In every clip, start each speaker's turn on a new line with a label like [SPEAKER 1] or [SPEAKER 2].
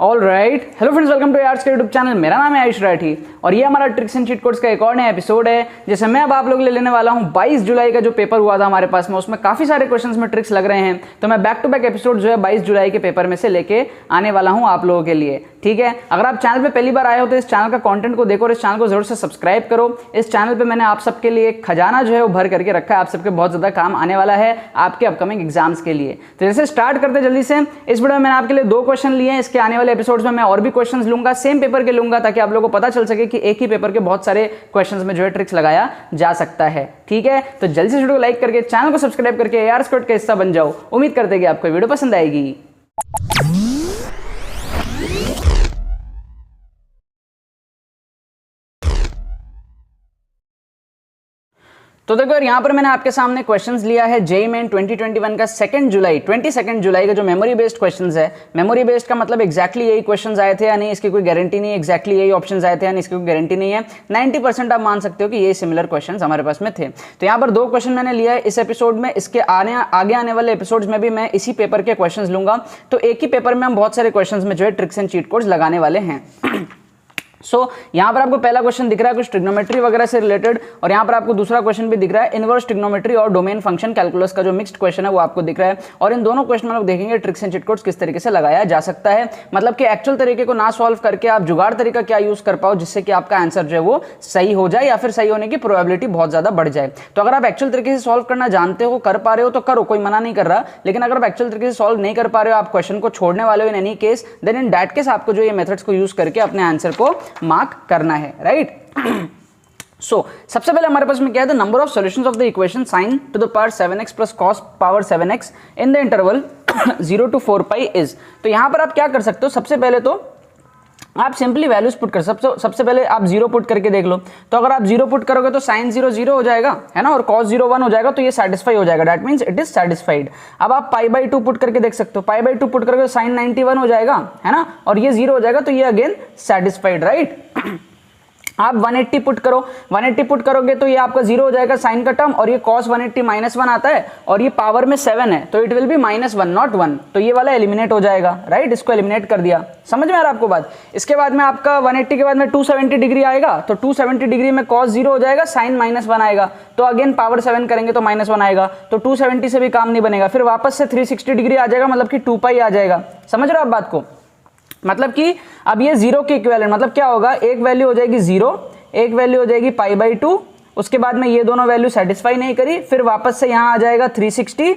[SPEAKER 1] All right, hello friends, welcome to arts के YouTube channel. मेरा नाम है आयुष राठी और ये हमारा ट्रिक्स एंड चीट कोड्स का एक और नया एपिसोड है, जिसमें मैं अब आप लोग लेने वाला हूँ 22 जुलाई का जो पेपर हुआ था हमारे पास में। उसमें काफी सारे क्वेश्चंस में ट्रिक्स लग रहे हैं, तो मैं बैक टू बैक एपिसोड जो है 22 जुलाई के पेपर में से लेके आने वाला हूँ आप लोगों के लिए। ठीक है, अगर आप चैनल पे पहली बार आए हो तो इस चैनल का कंटेंट को देखो और इस चैनल को जरूर से सब्सक्राइब करो। इस चैनल पे मैंने आप सबके लिए एक खजाना जो है वो भर करके रखा है, आप सबके बहुत ज्यादा काम आने वाला है आपके अपकमिंग एग्जाम्स के लिए। तो जैसे स्टार्ट करते जल्दी से। इस वीडियो में मैंने आपके लिए 2 क्वेश्चन लिए हैं, इसके आने वाले एपिसोड्स में मैं और भी क्वेश्चंस लूंगा, सेम पेपर के लूंगा, ताकि आप लोगों को पता चल सके कि एक ही पेपर के बहुत सारे क्वेश्चंस में जो है ट्रिक्स लगाया जा सकता है। ठीक है, तो जल्दी से वीडियो को लाइक करके चैनल को सब्सक्राइब करके आर्ट्स कोड का हिस्सा बन जाओ। उम्मीद करते हैं कि आपको वीडियो पसंद आएगी। तो देखो यार, यहाँ पर मैंने आपके सामने क्वेश्चंस लिया है जेईई मेन 2021 का 22 जुलाई का जो मेमोरी बेस्ड क्वेश्चंस है। मेमोरी बेस्ड का मतलब एग्जैक्टली यही क्वेश्चंस आए थे या नहीं, इसकी कोई गारंटी नहीं है। एग्जैक्टली यही ऑप्शंस आए थे या नहीं, इसकी कोई गारंटी नहीं है। 90% आप मान सकते हो कि ये सिमिलर क्वेश्चंस हमारे पास में थे। तो यहाँ पर 2 क्वेश्चन मैंने लिया है इस एपिसोड में। इसके आगे आने वाले एपिसोड्स में भी मैं इसी पेपर के क्वेश्चन लूंगा। तो एक ही पेपर में हम बहुत सारे क्वेश्चन में जो है ट्रिक्स एंड चीट कोड्स लगाने वाले हैं। यहाँ पर आपको पहला क्वेश्चन दिख रहा है कुछ ट्रिग्नोमेट्री वगैरह से रिलेटेड, और यहाँ पर आपको दूसरा क्वेश्चन भी दिख रहा है इनवर्स ट्रिग्नोमेट्री और डोमेन फंक्शन कैलकुलस का जो मिक्स्ड क्वेश्चन है वो आपको दिख रहा है। और इन दोनों क्वेश्चन में लोग देखेंगे ट्रिक्स एंड चीट कोड्स किस तरीके से लगाया जा सकता है, मतलब कि एक्चुअल तरीके को ना सॉल्व करके आप जुगाड़ तरीका क्या यूज कर पाओ जिससे कि आपका आंसर जो है वो सही हो जाए या फिर सही होने की प्रोबेबिलिटी बहुत ज्यादा बढ़ जाए। तो अगर आप एक्चुअल तरीके से सॉल्व करना जानते हो, कर पा रहे हो तो करो, कोई मना नहीं कर रहा। लेकिन अगर आप एक्चुअल तरीके से सॉल्व नहीं कर पा रहे हो, आप क्वेश्चन को छोड़ने वाले हो in any case, then in that case आपको जो ये मेथड्स को यूज करके अपने आंसर को मार्क करना है, राइट। सबसे पहले हमारे पास में क्या है, the number of solutions of the equation sin to the power 7x plus cos power 7x in the interval 0 to 4 pi is. तो यहां पर आप क्या कर सकते हो, सबसे पहले तो आप सिंपली वैल्यूज पुट कर सबसे पहले आप 0 पुट करके देख लो। तो अगर आप 0 पुट करोगे तो sin 0 0 हो जाएगा, है ना, और cos 0 1 हो जाएगा, तो ये सेटिस्फाई हो जाएगा, that means it is satisfied. अब आप π/2 पुट करके देख सकते हो, π/2 पुट करोगे तो sin 91 हो जाएगा, है ना, और ये 0 हो जाएगा, तो ये अगेन सेटिस्फाइड, राइट। आप 180 पुट करो, 180 पुट करोगे तो ये आपका 0 हो जाएगा साइन का टर्म, और ये cos 180 -1 आता है, और ये पावर में 7 है तो इट विल बी -1 नॉट 1, तो ये वाला एलिमिनेट हो जाएगा, राइट। इसको एलिमिनेट कर दिया, समझ में आ रहा है आपको बात। इसके बाद में आपका 180 के बाद में 270 डिग्री आएगा, तो 270 डिग्री में cos 0 हो जाएगा, साइन -1 आएगा, तो अगेन पावर 7 करेंगे तो -1 आएगा, तो 270 से भी काम नहीं बनेगा। फिर वापस से 360 डिग्री आ जाएगा, मतलब कि 2π आ जाएगा। समझ रहे हो आप बात को, मतलब कि अब ये 0 के इक्विवेलेंट, मतलब क्या होगा, एक वैल्यू हो जाएगी 0, एक वैल्यू हो जाएगी π/2, उसके बाद में ये दोनों वैल्यू सेटिस्फाई नहीं करी, फिर वापस से यहाँ आ जाएगा 360,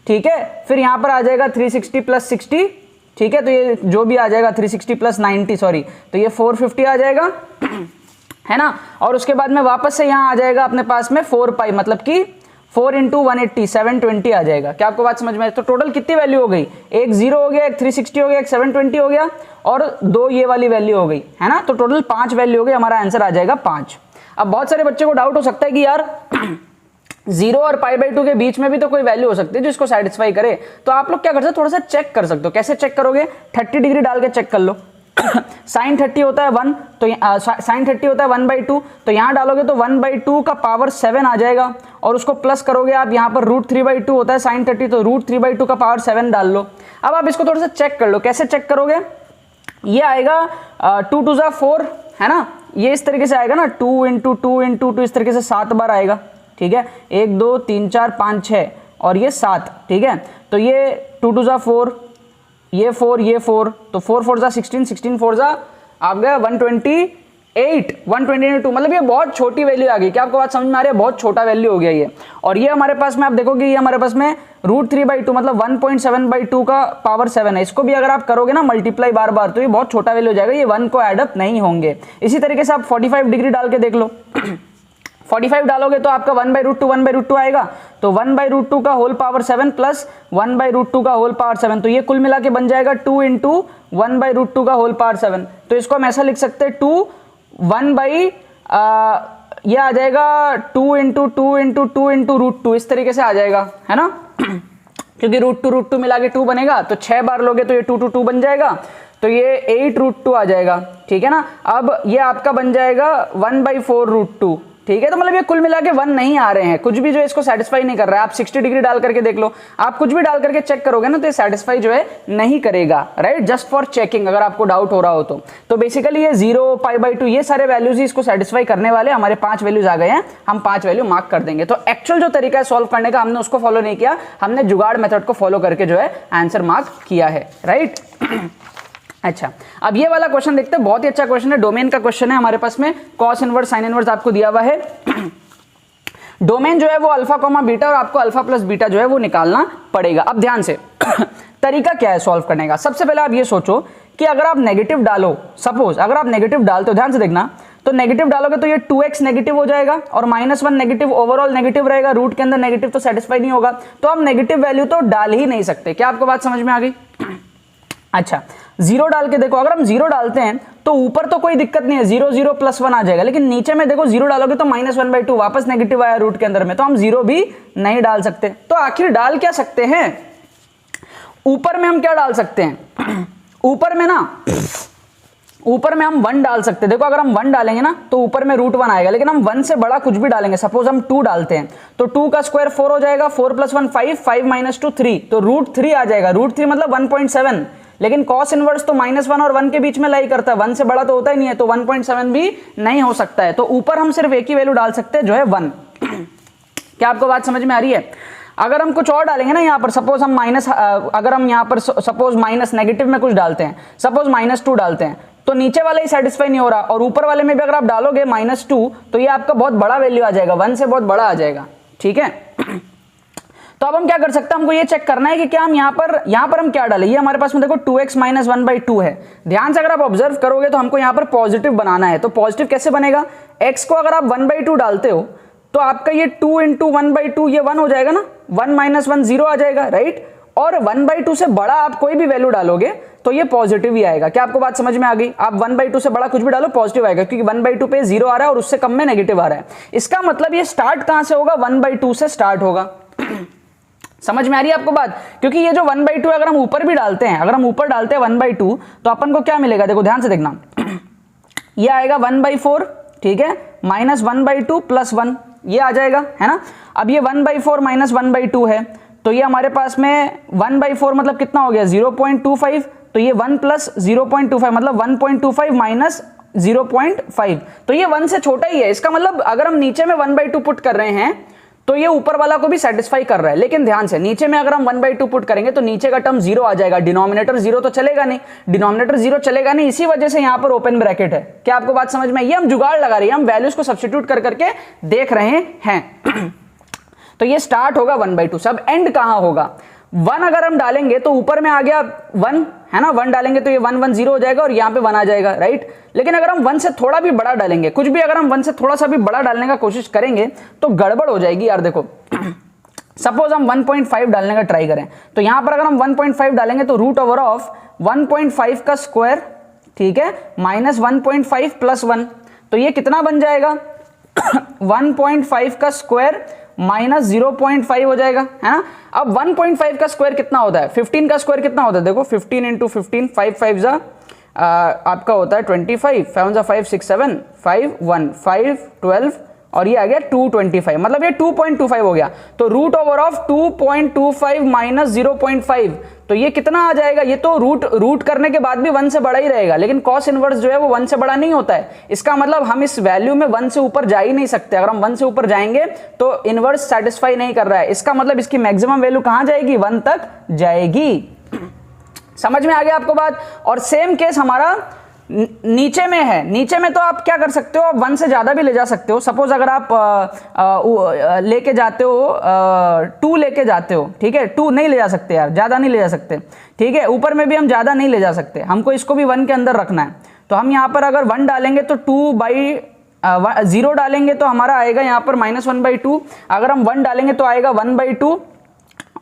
[SPEAKER 1] ठीक है, फिर यहाँ पर आ जाएगा 360 + 60, ठीक है, तो ये जो भी आ जाएगा 360 + 90 सॉरी, तो ये 450 आ जाएगा, है ना। और उसके बाद में वापस से यहाँ आ जाएगा अपने पास में 4π, मतलब कि 4 × 180 720 आ जाएगा। क्या आपको बात समझ में? तो टोटल कितनी वैल्यू हो गई, एक 0 हो गया, एक 360 हो गया, एक 720 हो गया, और 2 ये वाली वैल्यू हो गई, है ना। तो टोटल 5 वैल्यू हो गई, हमारा आंसर आ जाएगा 5। अब बहुत सारे बच्चों को डाउट हो सकता है कि यार 0 और π/2 के बीच में भी तो कोई वैल्यू हो सकती है जो इसको सेटिस्फाई करे। तो आप लोग क्या कर सकते हो, थोड़ा सा चेक कर सकते हो। कैसे चेक करोगे, 30 डिग्री डाल के चेक कर लो। sin 30 होता है 1, तो sin 30 होता है 1/2, तो यहाँ डालोगे तो 1/2 का पावर 7 आ जाएगा, और उसको प्लस करोगे आप, यहाँ पर √3/2 होता है sin 30, तो √3/2 का पावर 7 डाल लो। अब आप इसको थोड़ा सा चेक कर लो। कैसे चेक करोगे, ये आएगा 2 2 4, है ना, ये इस तरीके से आएगा ना, 2 × 2 × 2 इस तरीके से 7 बार आएगा, ठीक है, 1 2 3 4 5 6 और ये 7, ठीक है। तो ये 2 2 4, ये 4, ये 4, तो 4 4 16, 16 4 आप गया 128, मतलब ये बहुत छोटी वैल्यू आ गई। क्या आपको बात समझ में आ रही है, बहुत छोटा वैल्यू हो गया ये। और ये हमारे पास में आप देखोगे, ये हमारे पास में √3/2 मतलब 1.7/2 का पावर 7 है। इसको भी अगर आप करोगे ना मल्टीप्लाई बार बार, तो ये बहुत छोटा वैल्यू हो जाएगा, ये 1 को एडअप नहीं होंगे। इसी तरीके से आप 45 डिग्री डाल के देख लो। 45 डालोगे तो आपका 1/√2 आएगा, तो 1/√2 का होल पावर 7 प्लस 1/√2 का होल पावर 7, तो ये कुल मिला के बन जाएगा 2 × 1/√2 का होल पावर 7। तो इसको हम ऐसा लिख सकते हैं 2 ये आ जाएगा 2 × 2 × 2 × √2, इस तरीके से आ जाएगा, है ना, क्योंकि √2 मिला के 2 बनेगा, तो 6 बार लोगे तो ये 2 2 बन जाएगा, तो ये 8 √2 आ जाएगा, ठीक है ना। अब ये आपका बन जाएगा 1/4 √2, ठीक है, तो मतलब ये कुल मिला के 1 नहीं आ रहे हैं, कुछ भी जो है इसको सेटिस्फाई नहीं कर रहा है। आप 60 डिग्री डाल करके देख लो, आप कुछ भी डाल करके चेक करोगे ना तो ये सेटिस्फाई जो है नहीं करेगा, राइट, जस्ट फॉर चेकिंग, अगर आपको डाउट हो रहा हो तो बेसिकली ये 0, π/2 ये सारे वैल्यूज ही इसको सेटिस्फाई करने वाले। हमारे 5 वैल्यूज आ गए हैं, हम 5 वैल्यू मार्क कर देंगे। तो एक्चुअल जो तरीका है सॉल्व करने का हमने उसको फॉलो नहीं किया, हमने जुगाड़ मेथड को फॉलो करके जो है आंसर मार्क किया है, राइट। अच्छा, अब ये वाला क्वेश्चन देखते हैं, बहुत ही अच्छा क्वेश्चन है, डोमेन का क्वेश्चन है हमारे पास में, कॉस इनवर्स साइन इनवर्स आपको दिया हुआ है। डोमेन जो है वो अल्फा कॉमा बीटा और आपको अल्फा प्लस बीटा जो है वो निकालना पड़ेगा। अब ध्यान से तरीका क्या है सॉल्व करने का। सबसे पहले आप ये सोचो कि अगर आप नेगेटिव डालो, सपोज अगर आप नेगेटिव डालते हो, ध्यान से देखना, तो नेगेटिव डालोगे तो ये 2x नेगेटिव हो जाएगा और -1 नेगेटिव, ओवरऑल नेगेटिव रहेगा, रूट के अंदर नेगेटिव तो सेटिस्फाई नहीं होगा, तो आप नेगेटिव वैल्यू तो डाल ही नहीं सकते। क्या आपको बात समझ में आ गई? अच्छा, 0 डाल के देखो, अगर हम 0 डालते हैं तो ऊपर तो कोई दिक्कत नहीं है, 0 0 +1 आ जाएगा, लेकिन नीचे में देखो 0 डालोगे तो -1/2 वापस नेगेटिव आया रूट के अंदर में, तो हम 0 भी नहीं डाल सकते। तो आखिर डाल क्या सकते हैं? ऊपर में हम क्या डाल सकते हैं? ऊपर में हम 1 डाल सकते हैं। देखो अगर हम 1 डालेंगे ना तो ऊपर में √1 आएगा, लेकिन हम 1 से बड़ा कुछ भी डालेंगे, सपोज हम 2 डालते हैं तो 2 का स्क्वायर 4 हो जाएगा, 4 + 1 5, 5 - 2 3, तो √3 आ जाएगा। √3 मतलब 1.7, लेकिन कॉस इनवर्स तो -1 और 1 के बीच में लाई करता है, 1 से बड़ा तो होता ही नहीं है, तो 1.7 भी नहीं हो सकता है। तो ऊपर हम सिर्फ एक ही वैल्यू डाल सकते हैं जो है 1। क्या आपको बात समझ में आ रही है? अगर हम कुछ और डालेंगे ना यहाँ पर, सपोज हम अगर हम यहाँ पर सपोज माइनस नेगेटिव में कुछ डालते हैं, सपोज -2 डालते हैं, तो नीचे वाला ही सेटिस्फाई नहीं हो रहा, और ऊपर वाले में भी अगर आप डालोगे -2 तो ये आपका बहुत बड़ा वैल्यू आ जाएगा, 1 से बहुत बड़ा आ जाएगा, ठीक है। तो अब हम क्या कर सकते हैं, हमको ये चेक करना है कि क्या हम यहाँ पर हम क्या डालें। ये हमारे पास में देखो 2x - 1/2 है। ध्यान से अगर आप ऑब्जर्व करोगे तो हमको यहाँ पर पॉजिटिव बनाना है, तो पॉजिटिव कैसे बनेगा? x को अगर आप 1/2 डालते हो तो आपका ये 2 × 1/2 ये 1 हो जाएगा ना, 1 - 1 0 आ जाएगा, राइट। और 1/2 से बड़ा आप कोई भी वैल्यू डालोगे तो ये पॉजिटिव ही आएगा। क्या आपको बात समझ में आ गई? आप 1/2 से बड़ा कुछ भी डालो पॉजिटिव आएगा, क्योंकि 1/2 पे 0 आ रहा है और उससे कम में नेगेटिव आ रहा है। इसका मतलब ये स्टार्ट कहां से होगा? 1/2 से स्टार्ट होगा। समझ में आ रही है आपको बात? क्योंकि ये जो 1/2 अगर हम ऊपर भी डालते हैं, अगर हम ऊपर डालते हैं 1/2 तो अपन को क्या मिलेगा? देखो ध्यान से देखना, ये आएगा 1/4, ठीक है, -1/2 + 1 ये आ जाएगा, है ना। अब ये 1/4 - 1/2 है, तो ये हमारे पास में 1/4 मतलब कितना हो गया? 0.25, तो ये 1 + 0.25 मतलब 1.25 - 0.5, तो ये 1 से छोटा ही है। इसका मतलब अगर हम नीचे में 1/2 पुट कर रहे हैं तो ये ऊपर वाला को भी सेटिस्फाई कर रहा है, लेकिन ध्यान से नीचे में अगर हम 1/2 पुट करेंगे तो नीचे का टर्म 0 आ जाएगा, डिनोमिनेटर 0 तो चलेगा नहीं, डिनोमिनेटर 0 चलेगा नहीं, इसी वजह से यहां पर ओपन ब्रैकेट है। क्या आपको बात समझ में? ये हम जुगाड़ लगा रहे हैं, हम वैल्यूज को सब्स्टिट्यूट कर करके देख रहे हैं। तो ये स्टार्ट होगा 1/2 से। अब एंड कहां होगा? 1 अगर हम डालेंगे तो ऊपर में आ गया 1, है ना, 1 डालेंगे तो ये 1 1 0 हो जाएगा और यहां पे 1 आ जाएगा, राइट। लेकिन अगर हम 1 से थोड़ा भी बड़ा डालेंगे, कुछ भी अगर हम 1 से थोड़ा सा भी बड़ा डालने का कोशिश करेंगे तो गड़बड़ हो जाएगी यार। देखो सपोज हम 1.5 डालने का ट्राई करें, तो यहां पर अगर हम 1.5 डालेंगे तो √1.5 का स्क्वायर, ठीक है, -1.5 + 1, तो ये कितना बन जाएगा? 1.5 का स्क्वायर -0.5 हो जाएगा, है ना। अब 1.5 का स्क्वायर कितना होता है? 15 का स्क्वायर कितना होता है? देखो 15 × 15, 5 5 जा आपका होता है 25, 7 जा 5 6 7 5 1 5 12 और ये आ गया 225, मतलब ये 2.25 हो गया। तो √2.25 - 0.5, तो ये कितना आ जाएगा? ये तो रूट करने के बाद भी 1 से बड़ा ही रहेगा, लेकिन कॉस इनवर्स जो है वो 1 से बड़ा नहीं होता है। इसका मतलब हम इस वैल्यू में 1 से ऊपर जा ही नहीं सकते। अगर हम 1 से ऊपर जाएंगे तो इनवर्स सेटिस्फाई नहीं कर रहा है, इसका मतलब इसकी मैक्सिमम वैल्यू कहां जाएगी? 1 तक जाएगी। समझ में आ गया आपको बात? और सेम केस हमारा नीचे में है। नीचे में तो आप क्या कर सकते हो? आप 1 से ज्यादा भी ले जा सकते हो। सपोज अगर आप लेके जाते हो 2 लेके जाते हो, ठीक है, 2 नहीं ले जा सकते यार, ज्यादा नहीं ले जा सकते, ठीक है। ऊपर में भी हम ज्यादा नहीं ले जा सकते, हमको इसको भी 1 के अंदर रखना है। तो हम यहाँ पर अगर 1 डालेंगे तो 2/0 डालेंगे तो हमारा आएगा यहाँ पर -1/2। अगर हम 1 डालेंगे तो आएगा 1/2,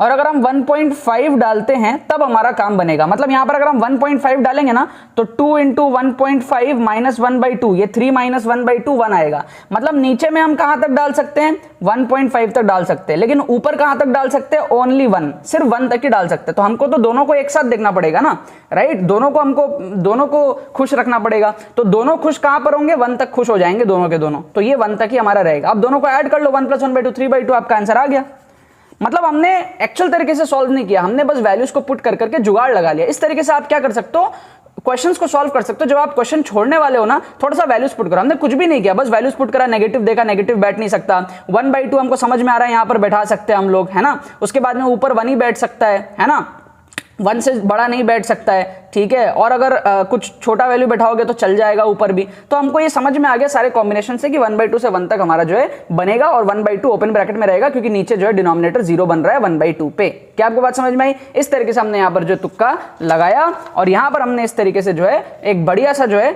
[SPEAKER 1] और अगर हम 1.5 डालते हैं तब हमारा काम बनेगा। मतलब यहां पर अगर हम 1.5 डालेंगे ना तो 2 इंटू 1.5 माइनस 1/2, ये 3 माइनस 1/2 1 आएगा। मतलब नीचे में हम कहां तक डाल सकते हैं, 1.5 तक डाल सकते हैं, लेकिन ऊपर कहां तक डाल सकते हैं, ओनली 1, सिर्फ 1 तक ही डाल सकते हैं। तो हमको तो दोनों को एक साथ देखना पड़ेगा ना, राइट, दोनों को खुश रखना पड़ेगा। तो दोनों खुश कहां पर होंगे, 1 तक खुश हो जाएंगे दोनों के दोनों, तो ये 1 तक ही हमारा रहेगा। अब दोनों को ऐड कर लो, 1 + 1/2 3/2, आपका आंसर आ गया। मतलब हमने एक्चुअल तरीके से सॉल्व नहीं किया, हमने बस वैल्यूज को पुट कर करके जुगाड़ लगा लिया। इस तरीके से आप क्या कर सकते हो, क्वेश्चंस को सॉल्व कर सकते हो। जब आप क्वेश्चन छोड़ने वाले हो ना, थोड़ा सा वैल्यूज पुट करो। हमने कुछ भी नहीं किया, बस वैल्यूज पुट करा, नेगेटिव देखा, नेगेटिव बैठ नहीं सकता, 1/2 हमको समझ में आ रहा है, यहां पर बैठा सकते हैं हम लोग, है ना। उसके बाद में ऊपर 1 ही बैठ सकता है ना, 1 से बड़ा नहीं बैठ सकता है, ठीक है। और अगर कुछ छोटा वैल्यू बैठाओगे तो चल जाएगा ऊपर भी। तो हमको ये समझ में आ गया सारे कॉम्बिनेशन से कि 1/2 से 1 तक हमारा जो है बनेगा, और 1/2 ओपन ब्रैकेट में रहेगा क्योंकि नीचे जो है डिनोमिनेटर 0 बन रहा है 1/2 पे। क्या आपको बात समझ में आई? इस तरीके से हमने यहाँ पर जो तुक्का लगाया, और यहाँ पर हमने इस तरीके से जो है एक बढ़िया सा जो है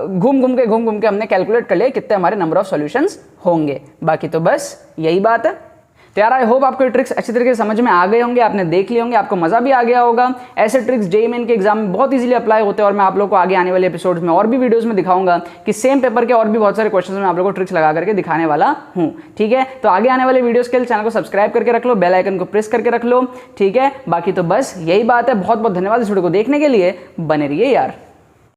[SPEAKER 1] घूम घूम के हमने कैलकुलेट कर लिया कितने हमारे नंबर ऑफ सॉल्यूशंस होंगे। बाकी तो बस यही बात है। तो यार आई होप आपको ये ट्रिक्स अच्छी तरीके से समझ में आ गए होंगे, आपने देख लिए होंगे, आपको मजा भी आ गया होगा। ऐसे ट्रिक्स जेईई मेन के एग्जाम में बहुत इजीली अप्लाई होते हैं, और मैं आप लोगों को आगे आने वाले एपिसोड्स में और भी वीडियोस में दिखाऊंगा कि सेम पेपर के और भी बहुत सारे क्वेश्चंस में आप लोगों को ट्रिक्स लगा करके दिखाने वाला हूं, ठीक है। तो आगे आने वाले वीडियोस के लिए चैनल को सब्सक्राइब करके रख लो, बेल आइकन को प्रेस करके रख लो, ठीक है। बाकी तो बस यही बात है। बहुत बहुत धन्यवाद इस वीडियो को देखने के लिए, बने रहिए यार।